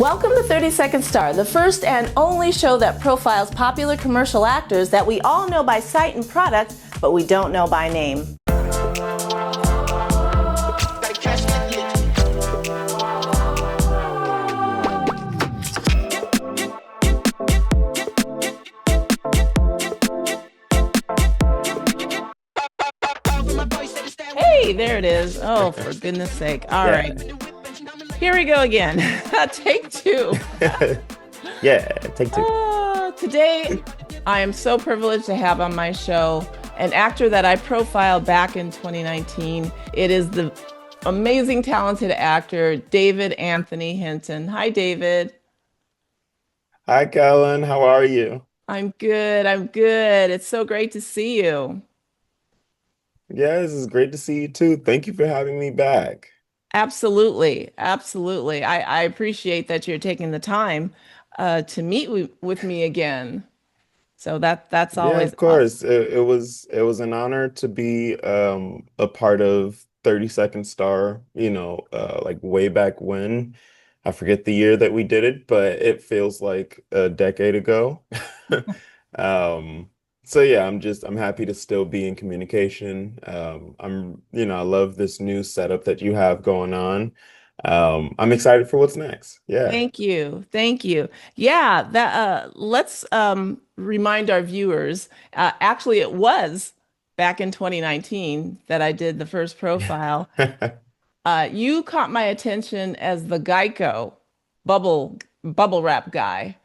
Welcome to 30 Second Star, the first and only show that profiles popular commercial actors that we all know by sight and product, but we don't know by name. Hey, there it is. Oh, for goodness sake. All right. Here we go again. Take two. Yeah, take two. Today, I am so privileged to have on my show an actor that I profiled back in 2019. It is the amazing, talented actor, David Anthony Hinton. Hi, David. Hi, Kellen. How are you? I'm good. I'm good. It's so great to see you. Yeah, this is great to see you too. Thank you for having me back. Absolutely. Absolutely. I appreciate that you're taking the time to meet with me again. So that's Yeah, always of awesome. course. It was an honor to be a part of 30 Second Star, like way back when. I forget the year that we did it, but it feels like a decade ago. Um, so yeah, I'm happy to still be in communication. I love this new setup that you have going on. I'm excited for what's next. Yeah. Thank you. Thank you. Yeah, that let's remind our viewers. Actually, it was back in 2019 that I did the first profile. You caught my attention as the Geico bubble wrap guy.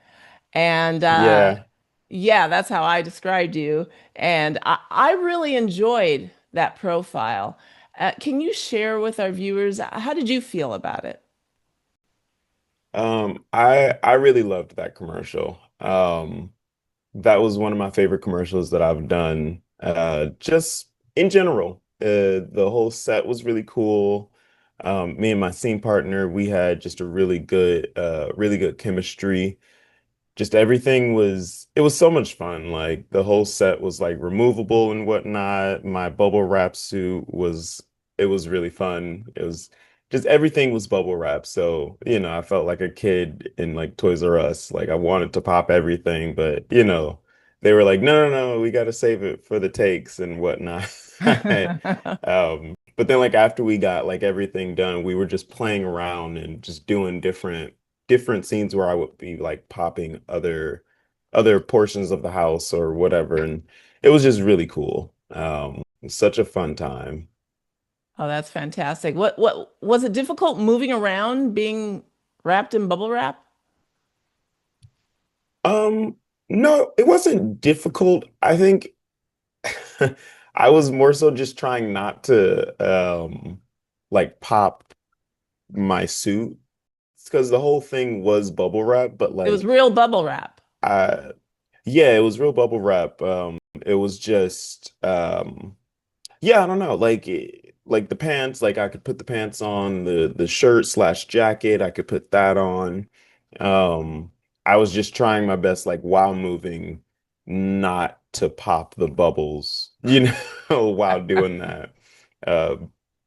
And Yeah. yeah, that's how I described you. And I really enjoyed that profile. Can you share with our viewers how did you feel about it? I really loved that commercial. That was one of my favorite commercials that I've done. Just in general, the whole set was really cool. Me and my scene partner, we had just a really good chemistry. Just everything it was so much fun. Like the whole set was like removable and whatnot. My bubble wrap suit it was really fun. It was just everything was bubble wrap. So, I felt like a kid in like Toys R Us. Like I wanted to pop everything, but they were like, no, no, no, we got to save it for the takes and whatnot. But then like after we got like everything done, we were just playing around and just doing different scenes where I would be like popping other portions of the house or whatever, and it was just really cool. Such a fun time. Oh, that's fantastic. What was it difficult moving around being wrapped in bubble wrap? Um, no, it wasn't difficult. I think I was more so just trying not to like pop my suit because the whole thing was bubble wrap, but It was like real bubble wrap. I yeah, it was real bubble wrap. It was just yeah, I don't know. Like the pants, like I could put the pants on, the shirt slash jacket, I could put that on. Um, I was just trying my best, like while moving, not to pop the bubbles, while doing that. Uh,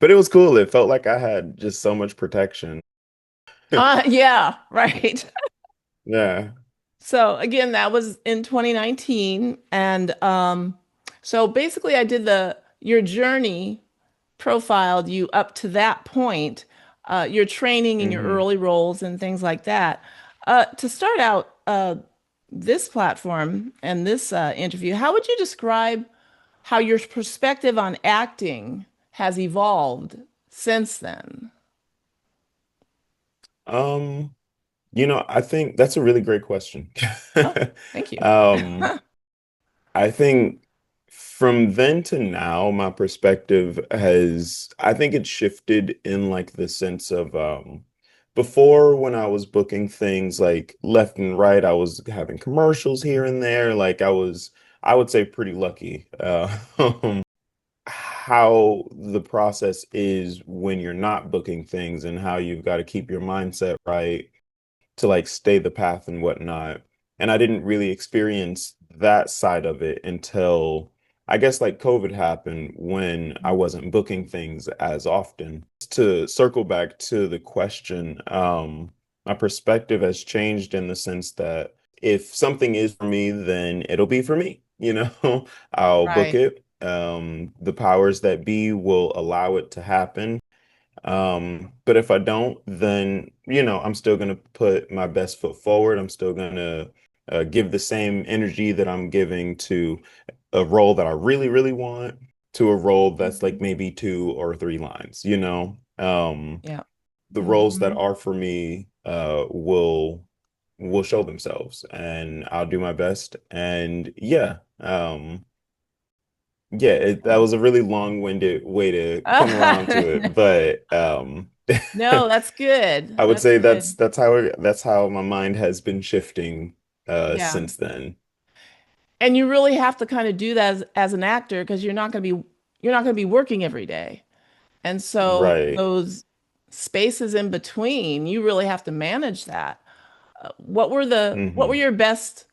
but it was cool. It felt like I had just so much protection. Yeah, right. Yeah. So again, that was in 2019. And so basically I did the your journey profiled you up to that point, your training and your hmm early roles and things like that. To start out this platform and this interview, how would you describe how your perspective on acting has evolved since then? Um, I think that's a really great question. Oh, thank you. Um, I think from then to now, my perspective I think it shifted in like the sense of before when I was booking things like left and right, I was having commercials here and there. Like I would say pretty lucky. How the process is when you're not booking things and how you've got to keep your mindset right to like stay the path and whatnot. And I didn't really experience that side of it until I guess like COVID happened when I wasn't booking things as often. To circle back to the question, my perspective has changed in the sense that if something is for me, then it'll be for me. I'll book Right. it. The powers that be will allow it to happen. But if I don't, then, I'm still going to put my best foot forward. I'm still going to give the same energy that I'm giving to a role that I really, really want to a role that's like Mhm. maybe two or three lines. Yeah. The roles that Hmm. are for me will show themselves and I'll do my best. And yeah, that was a really long-winded way to come around to it, but No, that's good. I would That's say good. that's how my mind has been shifting Yeah. since then. And you really have to kind of do that as an actor because you're not going to be working every day. And so Right. those spaces in between, you really have to manage that. What were hmm your best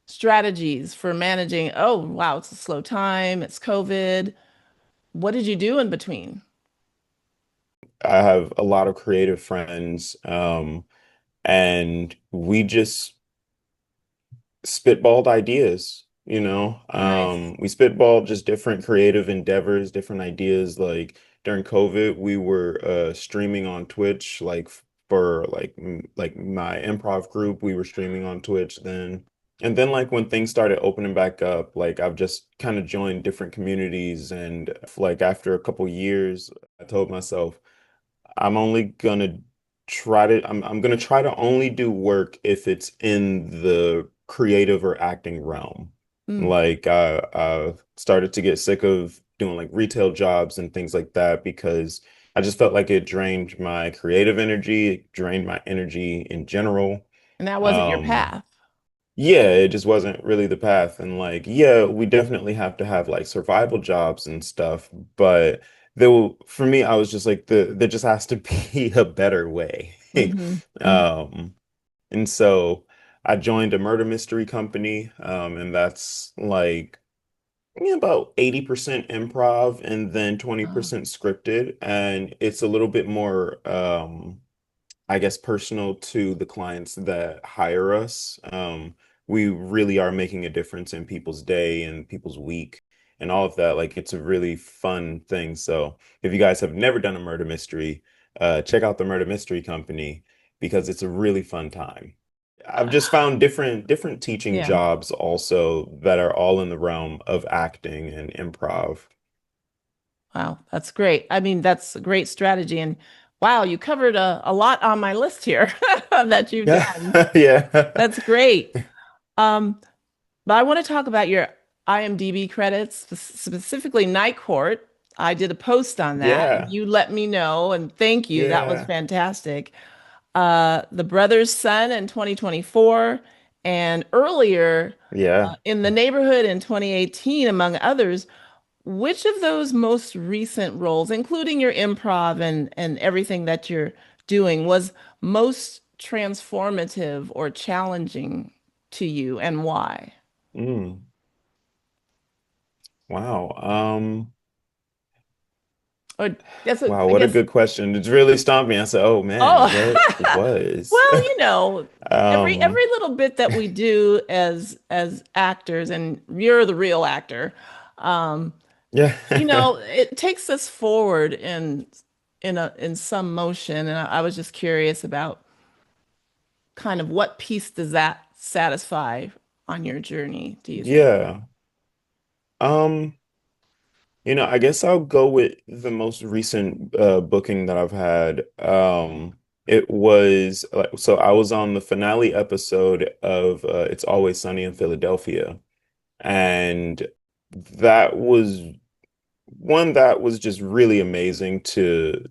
strategies for managing, oh, wow, it's a slow time, it's COVID. What did you do in between? I have a lot of creative friends, and we just spitballed ideas, you know. Nice. We spitballed just different creative endeavors, different ideas. Like during COVID, we were streaming on Twitch, like for like my improv group, we were streaming on Twitch then. And then like when things started opening back up, like I've just kind of joined different communities and like after a couple years, I told myself I'm only gonna I'm gonna try to only do work if it's in the creative or acting realm. Mm. Like I started to get sick of doing like retail jobs and things like that because I just felt like it drained my creative energy, it drained my energy in general. And that wasn't your Um, path. yeah, it just wasn't really the path. And like, yeah, we definitely have to have like survival jobs and stuff. But for me, I was just like, there just has to be a better way. Hmm. Hmm. Um, and so I joined a murder mystery company. And that's like about 80% improv and then Oh. 20% scripted. And it's a little bit more, I guess, personal to the clients that hire us. We really are making a difference in people's day and people's week and all of that. Like, it's a really fun thing. So, if you guys have never done a murder mystery, check out the Murder Mystery Company because it's a really fun time. I've just found different teaching Yeah. jobs also that are all in the realm of acting and improv. Wow, that's great. I mean, that's a great strategy. And wow, you covered a lot on my list here that you've Yeah, done. yeah, That's great. Um, but I want to talk about your IMDb credits, specifically Night Court. I did a post on that, and yeah, you let me know, and thank you. That was yeah, fantastic. The Brother's Son in 2024, and earlier yeah. in the Neighborhood in 2018, among others. Which of those most recent roles, including your improv and everything that you're doing, was most transformative or challenging to you and why? Mm, wow. Or that's a, Wow, I what a guess, good question. It's really stumped me. I said, oh man, what oh, was? well, Um, every little bit that we do as actors, and you're the real actor, um, yeah. it takes us forward in some motion. And I was just curious about kind of what piece does that satisfy on your journey, do you think? Yeah. Um, I guess I'll go with the most recent booking that I've had. It was like so I was on the finale episode of It's Always Sunny in Philadelphia, and that was one that was just really amazing to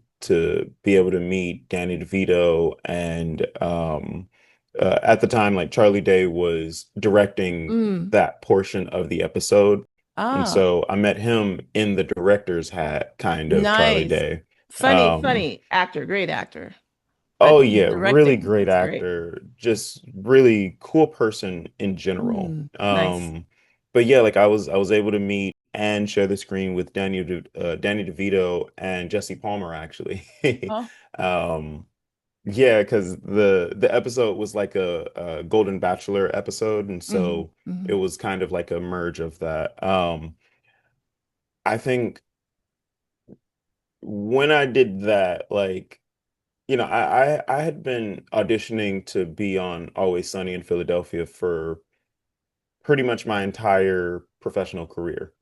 be able to meet Danny DeVito and at the time like Charlie Day was directing Mm. that portion of the episode. And Ah, so I met him in the director's hat kind of Charlie nice. Day. Funny, Um funny actor, great actor. But oh he's yeah, really directing. great That's great. actor, just really cool person in general. Nice. But yeah, like I was able to meet and share the screen with Danny DeVito and Jesse Palmer actually. Oh, Um, Yeah, because the episode was like a Golden Bachelor episode, and Hmm. so it Hmm. was kind of like a merge of that. I think when I did that, like, I had been auditioning to be on Always Sunny in Philadelphia for pretty much my entire professional career.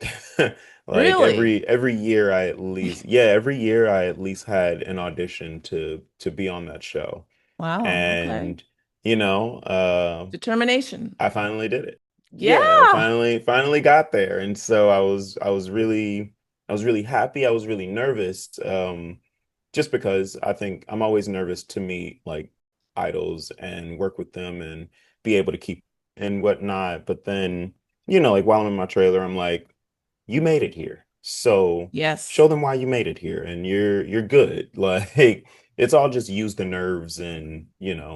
Like Really? every year I at least, yeah, every year I at least had an audition to be on that show. Wow. Okay. And you know, Determination. I finally did it. Yeah, I Yeah. finally got there. And so I was really happy. I was really nervous. Just because I think I'm always nervous to meet like idols and work with them and be able to keep and whatnot. But then, like while I'm in my trailer, I'm like, you made it here. So Yes. show them why you made it here and you're good. Like it's all just use the nerves and,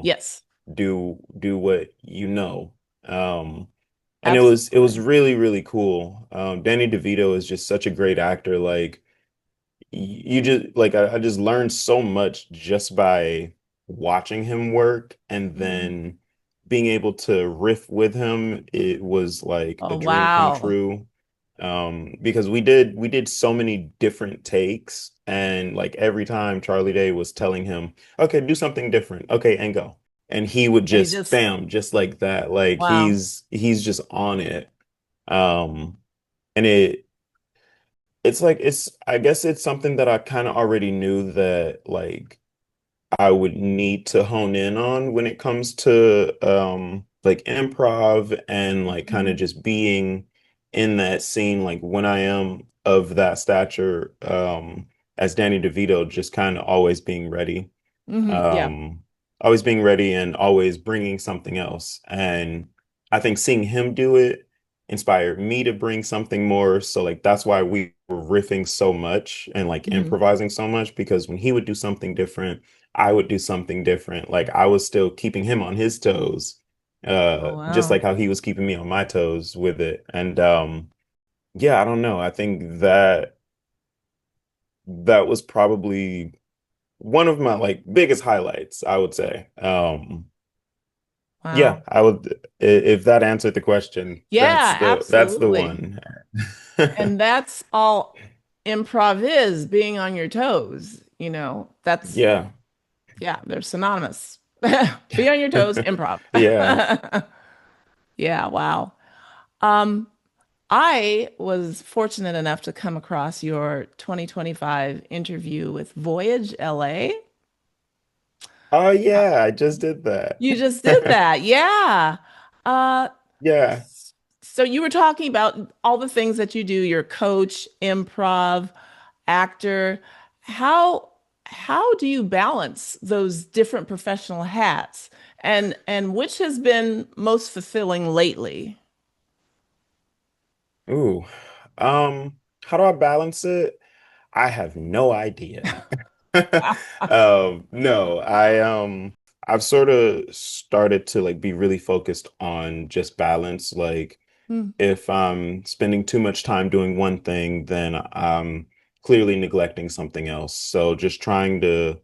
Yes. do what you know. And it was Absolutely. really, really cool. Danny DeVito is just such a great actor. Like you just like I just learned so much just by watching him work and Mhm. then being able to riff with him. It was like a Oh, dream come wow. true. Because we did so many different takes and like every time Charlie Day was telling him, okay, do something different. Okay, and go. And he would And he just just, bam, just like that. Like wow. he's just on it. Um, and it's like I guess it's something that I kind of already knew that like I would need to hone in on when it comes to like improv and like kind of Hmm. just being in that scene like when I am of that stature as Danny DeVito just kind of always being ready Hmm. Yeah. um, always being ready and always bringing something else. And I think seeing him do it inspired me to bring something more. So like that's why we were riffing so much and like Hmm. improvising so much because when he would do something different, I would do something different. Like I was still keeping him on his toes, Oh, just wow. like how he was keeping me on my toes with it. And yeah, I don't know. I think that was probably one of my like biggest highlights, I would say. Yeah, Wow. I would if that answered the question, that's Yeah, the absolutely. one. And that's all improv is, being on your toes. That's, Yeah. yeah, they're synonymous. Be on your toes, improv. Yeah. Yeah, wow. Um, I was fortunate enough to come across your 2025 interview with Voyage LA. Oh yeah, I just did that. You just did that. Yeah. Uh, Yeah. so you were talking about all the things that you do, your coach, improv, actor. How how do you balance those different professional hats? And which has been most fulfilling lately? Ooh. How do I balance it? I have no idea. No, I've sort of started to like be really focused on just balance. Like Hmm. if I'm spending too much time doing one thing, then I'm clearly neglecting something else. So just trying to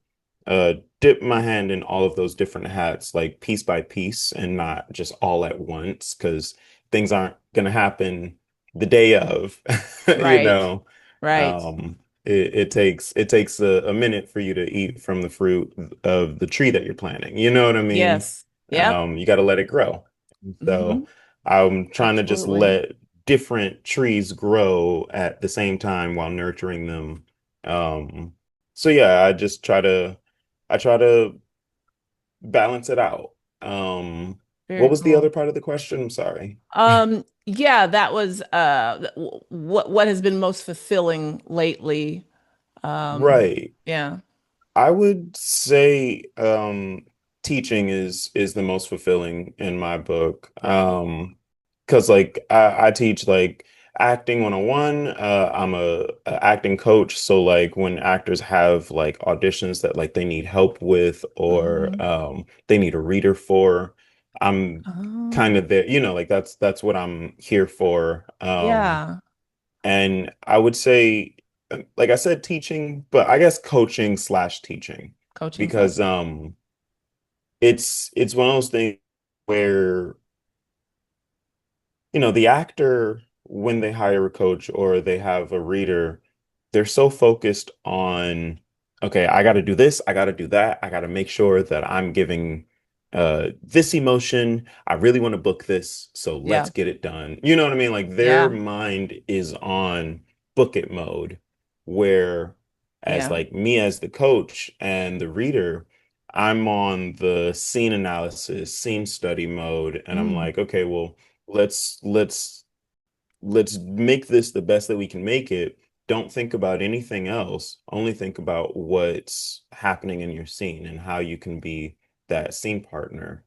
dip my hand in all of those different hats, like piece by piece, and not just all at once, because things aren't gonna happen the day of, you Right. know. Right. It takes a minute for you to eat from the fruit of the tree that you're planting. You know what I mean? Yes. Yep. You got to let it grow. Hmm. So I'm trying to just Absolutely. let different trees grow at the same time while nurturing them. Um, so yeah, I try to balance it out. Very What was the other cool. part of the question? I'm sorry. Yeah, that was what has been most fulfilling lately. Right. Yeah. I would say teaching is the most fulfilling in my book. Because like I teach like acting 101. I'm a acting coach, so like when actors have like auditions that like they need help with or Hmm. they need a reader for, I'm kind Oh, of there, like that's what I'm here for. yeah. And I would say, like I said, teaching, but I guess coaching slash teaching Coaching slash because teaching. it's one of those things where the actor, when they hire a coach or they have a reader, they're so focused on, okay, I got to do this, I got to do that, I got to make sure that I'm giving this emotion. I really want to book this, so let's Yeah. get it done. You know what I mean? Like their Yeah. mind is on book it mode, where as Yeah. like me as the coach and the reader, I'm on the scene analysis, scene study mode, and I'm Mm. like, okay, well, let's let's make this the best that we can make it. Don't think about anything else. Only think about what's happening in your scene and how you can be that scene partner.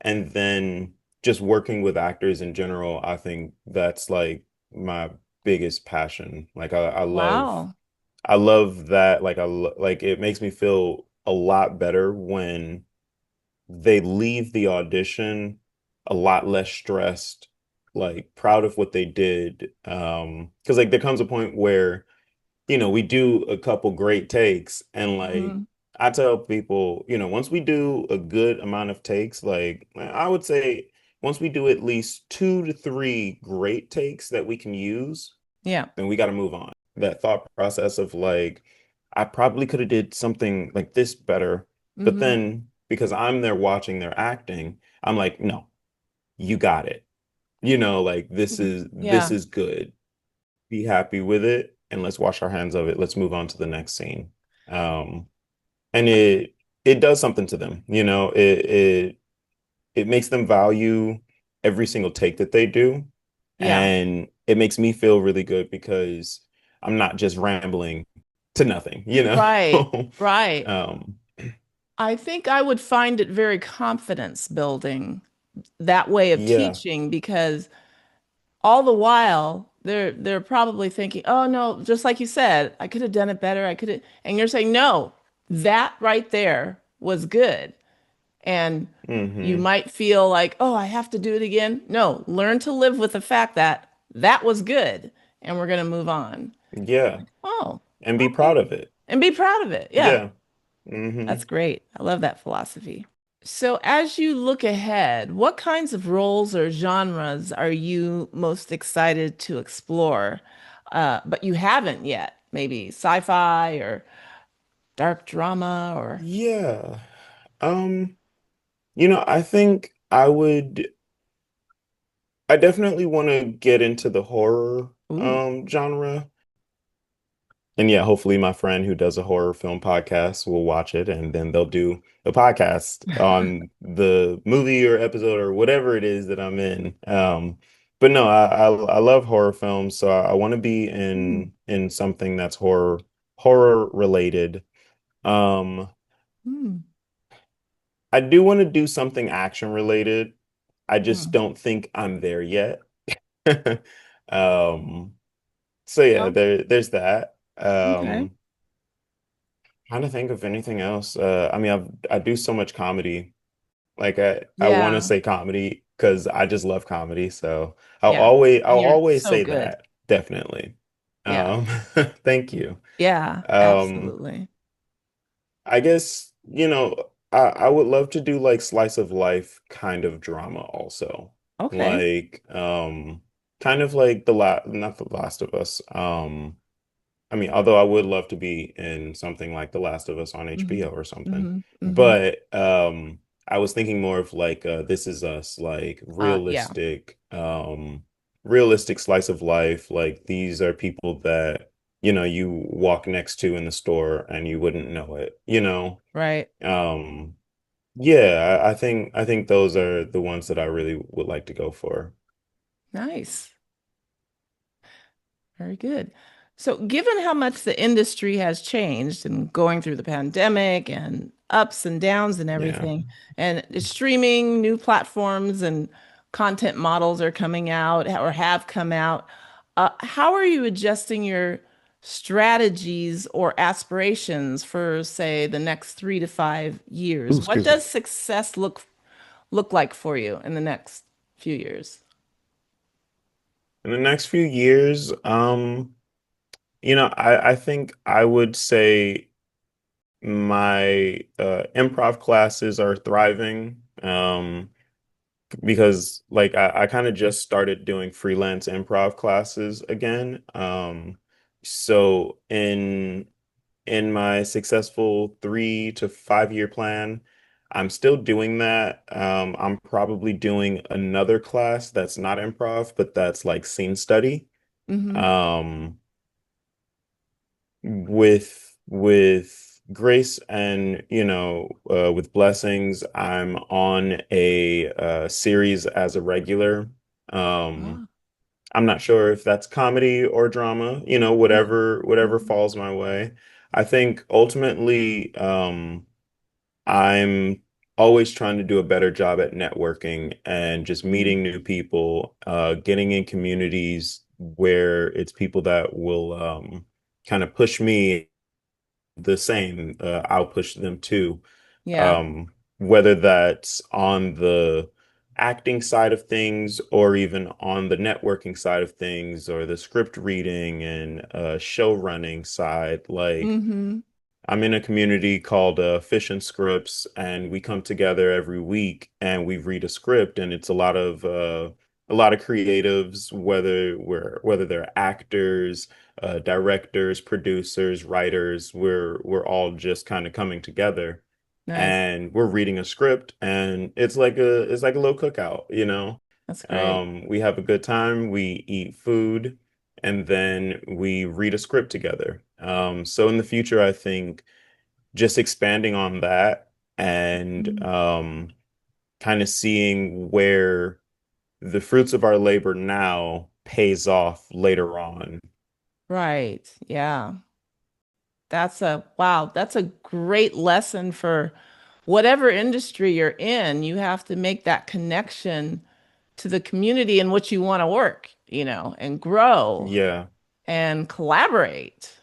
And then just working with actors in general, I think that's like my biggest passion. Like Wow. I love that. Like it makes me feel a lot better when they leave the audition a lot less stressed, like proud of what they did. Because like there comes a point where, we do a couple great takes and like Hmm. I tell people, once we do a good amount of takes, like I would say once we do at least 2 to 3 great takes that we can use, Yeah. then we got to move on. That thought process of like, I probably could have did something like this better, but Hmm. then because I'm there watching their acting, I'm like, no, you got it. Like this Yeah. is good. Be happy with it, and let's wash our hands of it. Let's move on to the next scene. Um, and it does something to them. It makes them value every single take that they do. Yeah. And it makes me feel really good because I'm not just rambling to nothing. Right. Right. Um, I think I would find it very confidence building, that way of yeah. teaching, because all the while they're probably thinking, "Oh no, just like you said, I could have done it better. I could have," and you're saying, "No, that right there was good." And you Hmm. might feel like, "Oh, I have to do it again." No, learn to live with the fact that that was good, and we're going to move on. Yeah. Oh, And be okay. proud of it. And be proud of it. Yeah, Yeah. Hmm. that's great. I love that philosophy. So, as you look ahead, what kinds of roles or genres are you most excited to explore, but you haven't yet? Maybe sci-fi or dark drama or Yeah. Um, I think I definitely want to get into the horror ooh. genre. And yeah, hopefully my friend who does a horror film podcast will watch it and then they'll do a podcast on the movie or episode or whatever it is that I'm in. But no, I love horror films, so I want to be Hmm. in something that's horror related. Um, Hmm. I do want to do something action related. I just Hmm. don't think I'm there yet. Um, so yeah, Oh, there's that. okay. Trying to think of anything else. I mean, I do so much comedy. Like I want to Yeah. say comedy because I just love comedy. So Yeah. I'll And you're always so say good. that. Definitely. Yeah. Um, thank you. Yeah, Um, absolutely. I guess, I would love to do like slice of life kind of drama also. Okay. Like, kind of like not The Last of Us. I mean, although I would love to be in something like The Last of Us on Hmm. HBO or something, Hmm. Hmm. but I was thinking more of like This Is Us, like Yeah. realistic slice of life. Like these are people that you walk next to in the store and you wouldn't know it. Right. Um, yeah, I think those are the ones that I really would like to go for. Nice. Very good. So, given how much the industry has changed and going through the pandemic and ups and downs and Yeah. everything, and it's streaming, new platforms and content models are coming out or have come out, how are you adjusting your strategies or aspirations for, say, the next 3 to 5 years? Ooh, What excuse me. does success look like for you in the next few years? In the next few years, I think I would say my improv classes are thriving. Because like I kind of just started doing freelance improv classes again. So in my successful 3 to 5 year plan, I'm still doing that. I'm probably doing another class that's not improv, but that's like scene study. Mm-hmm. Um, with grace and with blessings, I'm on a series as a regular. um Oh, I'm not sure if that's comedy or drama, yeah. whatever Mhm. falls my way. I think ultimately, I'm always trying to do a better job at networking and just Mm. meeting new people, getting in communities where it's people that will kind of push me the same. I'll push them too. Yeah. Um, whether that's on the acting side of things or even on the networking side of things or the script reading and show running side. Like, Mm-hmm. I'm in a community called Fish and Scripts, and we come together every week and we read a script, and it's a lot of creatives, whether they're actors, directors, producers, writers. We're all just kind of coming together, Nice. and we're reading a script, and it's like a little cookout. That's great. We have a good time, we eat food, and then we read a script together. So in the future, I think just expanding on that and Mhm. kind of seeing where the fruits of our labor now pays off later on. Right. Yeah. That's a great lesson for whatever industry you're in. You have to make that connection to the community in which you want to work, and grow Yeah, and collaborate.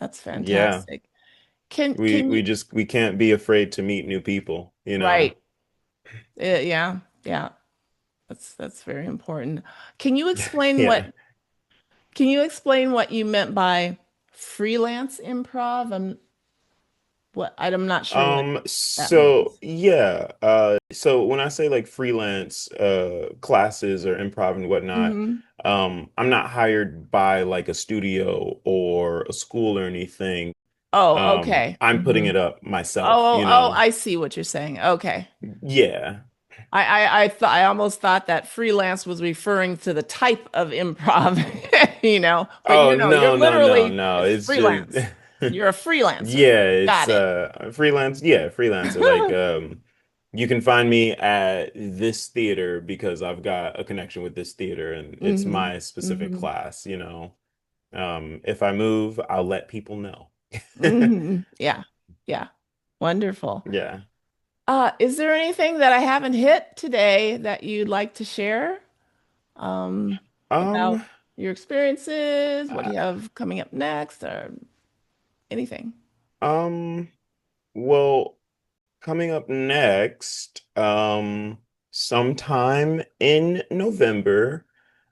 That's yeah. fantastic. Can We can you we just we can't be afraid to meet new people. right. Yeah, yeah. That's very important. Can you explain what Yeah. can you explain what you meant by freelance improv? I'm not sure what that So means. yeah, so when I say like freelance classes or improv and whatnot, Hmm. I'm not hired by like a studio or a school or anything. Oh, okay. I'm putting Hmm. it up myself, Oh, you oh, know. I see what you're saying. Okay. Yeah. I almost thought that freelance was referring to the type of improv, but Oh you're no, no, no, literally no. it's It's just freelance. You're a freelancer. yeah, it's Got it. freelance, yeah, freelancer. Like you can find me at this theater because I've got a connection with this theater and it's Hmm. my specific Hmm. class. If I move, I'll let people know. Hmm. Yeah. Yeah. Wonderful. Yeah. Is there anything that I haven't hit today that you'd like to share um, about Um, your experiences, what uh, you have coming up next, or anything? um, well, coming up next, sometime in November,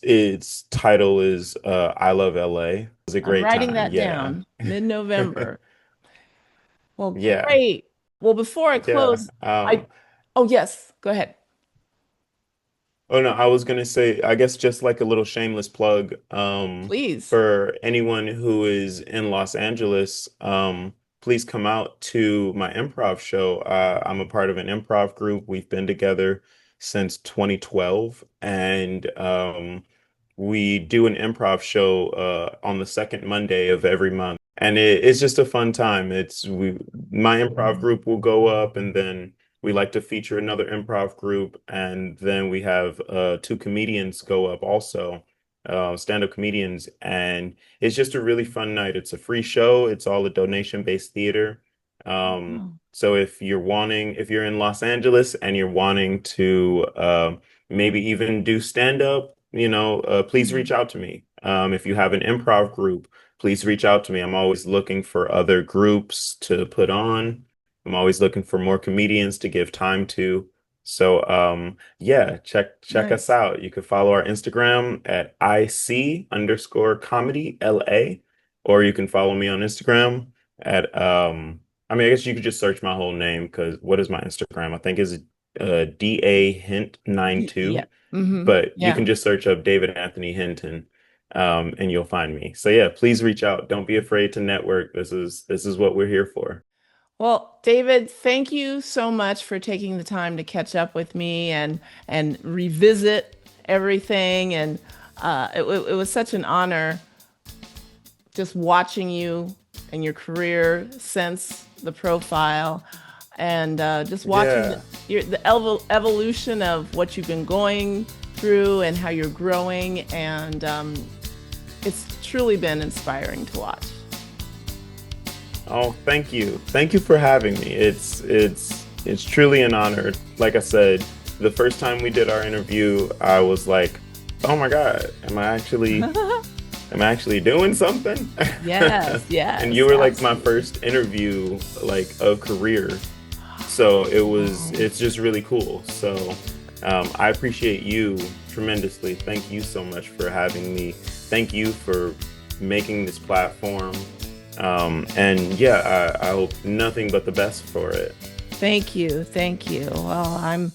its title is I Love LA. It was a I'm great writing time. that Yeah. down, mid-November. Well, Yeah. great. Well, before I Yeah. close, oh, yes, go ahead, Oh no, I was gonna say, I guess just like a little shameless plug, please. for anyone who is in Los Angeles, please come out to my improv show. I'm a part of an improv group. We've been together since 2012, and we do an improv show on the second Monday of every month, and it's just a fun time. My improv group will go up, and then we like to feature another improv group, and then we have two comedians go up also, stand-up comedians, and it's just a really fun night. It's a free show. It's all a donation-based theater. Oh, So if you're in Los Angeles and you're wanting to maybe even do stand-up, please mhm. reach out to me. If you have an improv group, please reach out to me. I'm always looking for other groups to put on. I'm always looking for more comedians to give time to. So yeah, check us Nice. out. You can follow our Instagram at IC_comedy LA, or you can follow me on Instagram at I mean, I guess you could just search my whole name because what is my Instagram? I think is DA Hint Yeah. 92, but you Yeah. can just search up David Anthony Hinton, and you'll find me. So yeah, please reach out. Don't be afraid to network. This is what we're here for. Well, David, thank you so much for taking the time to catch up with me and revisit everything. And it was such an honor just watching you and your career since the profile, and just watching Yeah. the evolution of what you've been going through and how you're growing. And it's truly been inspiring to watch. Oh, thank you. Thank you for having me. It's truly an honor. Like I said, the first time we did our interview, I was like, "Oh my God, am I actually doing something?" Yes, And yes, you were like my absolutely. first interview like of career. So it's just really cool. So I appreciate you tremendously. Thank you so much for having me. Thank you for making this platform. And yeah, I hope nothing but the best for it. Thank you. Thank you. Well,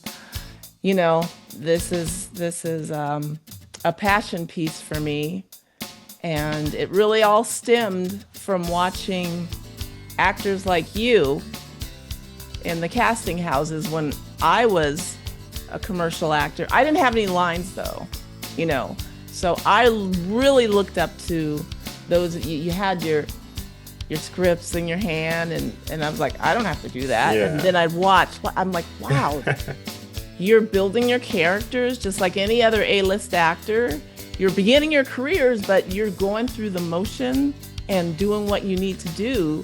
you know, this is a passion piece for me, and it really all stemmed from watching actors like you in the casting houses when I was a commercial actor. I didn't have any lines though, you know. So I really looked up to those. You had your scripts in your hand, and I was like, I don't have to do that. And Yeah. then I'd watch. I'm like, wow, you're building your characters just like any other A-list actor. You're beginning your careers, but you're going through the motion and doing what you need to do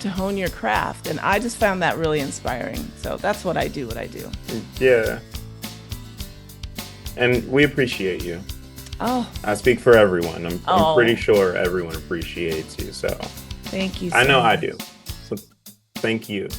to hone your craft. And I just found that really inspiring. So that's what I do, what I do. Yeah. And we appreciate you. Oh, I speak for everyone. I'm pretty oh, sure everyone appreciates you. So thank you I so know I much. do. So thank you.